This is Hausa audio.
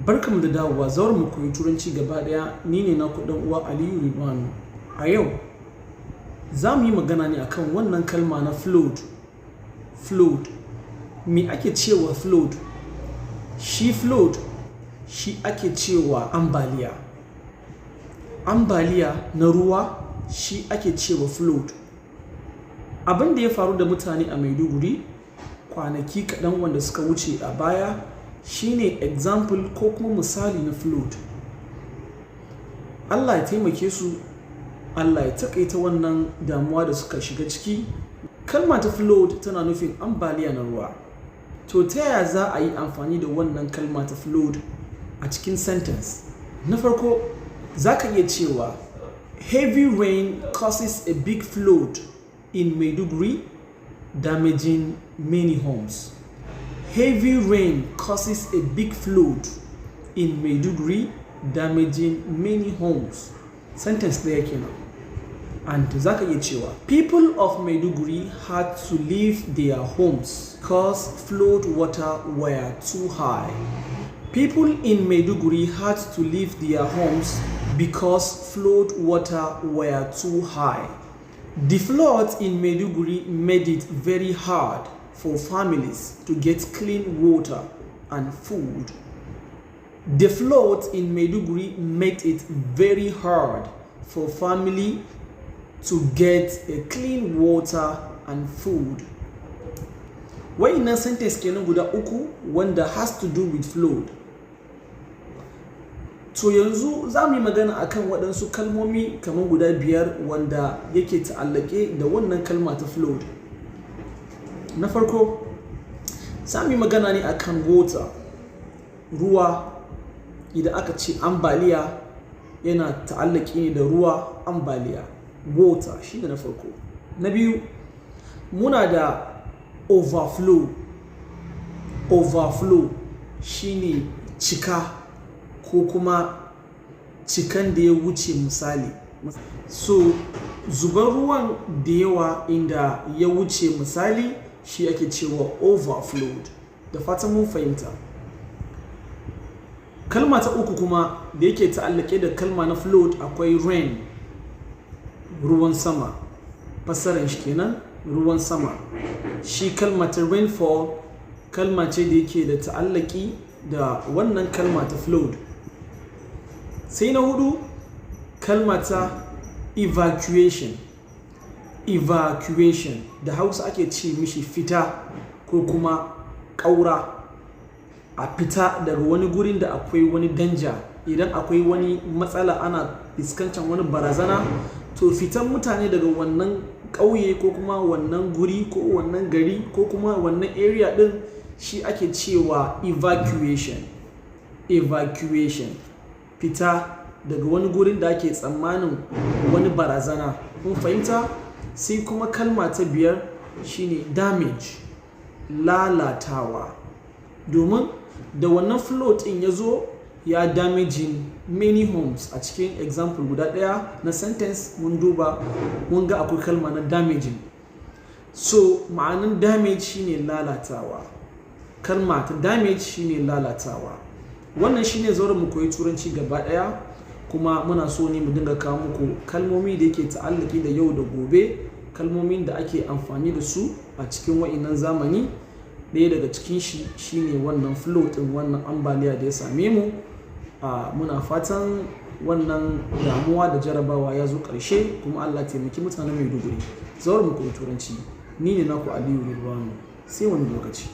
Barkanmu da dawowa zauren mu koyi turanci gaba daya. Ni ne naku dan uwa Aliyu Ridwanu. A yau za mu yi magana ne akan wannan kalma na flood. Flood. Me ake cewa flood? Shi flood shi ake cewa ambaliya. Ambaliya na ruwa shi ake cewa flood. Abin da ya faru da mutane a Maiduguri kwanaki kaɗan wanda suka wuce a baya shine example ko kuma misali na flood. Allah ya taimake su, Allah ya takaita wannan damuwa da suka shiga ciki. Kalma ta flood tana nufin ambaliya na ruwa. To ta yaya za a yi amfani da wannan kalma ta flood a cikin sentence? Na farko za ka iya cewa heavy rain causes a big flood in Maiduguri, damaging many homes. Heavy rain causes a big flood in Maiduguri, damaging many homes. Sentence ɗaya kenan. And zaka iya cewa people of Maiduguri had to leave their homes because flood water were too high. People in Maiduguri had to leave their homes because flood water were too high. The floods in Maiduguri made it very hard for families to get clean water and food. The floods in Maiduguri made it very hard for family to get a clean water and food. Wa'innan sentence kenan guda uku wanda has to do with flood. To yanzu za mu yi magana akan waɗansu kalmomi kamar guda biyar wanda yake ta'allake da wannan kalma ta flood. Na farko za mu yi magana ne akan water, ruwa. Idan aka ce ambaliya yana ta'allake ne da ruwa, ambaliya, water shi ne na farko. Na biyu muna da overflow. Overflow shine cika ko kuma cikan da ya wuce misali. So zubar ruwan da yawa inda ya wuce misali shi ake cewa overflowed. Da fatan mun fahimta. Kalma ta uku kuma da yake ta'allake da kalma na flood akwai rain, ruwan sama. Fassarar shi kenan ruwan sama. Shi kalma ta rainfall kalma ce da yake da ta'allaki da wannan kalma ta flood. Sai na hudu kalma ta evacuation. Evacuation da Hausa ake ce mishi fita ko kuma ƙaura. A fita daga wani gurin da akwai wani danja. Idan akwai wani matsala ana fuskantar wani barazana, to fitan mutane daga wannan ƙauye ko kuma wannan guri ko wannan gari ko kuma wannan area din shi ake cewa evacuation. Evacuation fita daga wani gurin da ake tsammanin wani barazana. Kun fahimta? Sai kuma kalma ta biyar shine damage, lalatawa. Domin da wannan flood in ya zo ya damaging many homes. A cikin example guda ɗaya na sentence mun duba mun ga akwai kalma na damaging. So ma'anin damage shine lalatawa. Kalma ta damage shine lalatawa. Wannan shine zauren mu koyi turanci gaba ɗaya, kuma muna so ne mu dinga kawo muku kalmomi da yake ta'allaki da yau da gobe, kalmomin da ake amfani da su a cikin wa'innan zamani. Ɗaya daga cikin shi shine wannan flood ɗin, wannan ambaliya da ya same mu. Muna fatan wannan damuwa da jarabawa ya zo ƙarshe, kuma Allah taimaki mutanen Maiduguri. Zauren mu koyi turanci. Ni ne naku Aliyu Ridwanu. Sai wani lokaci.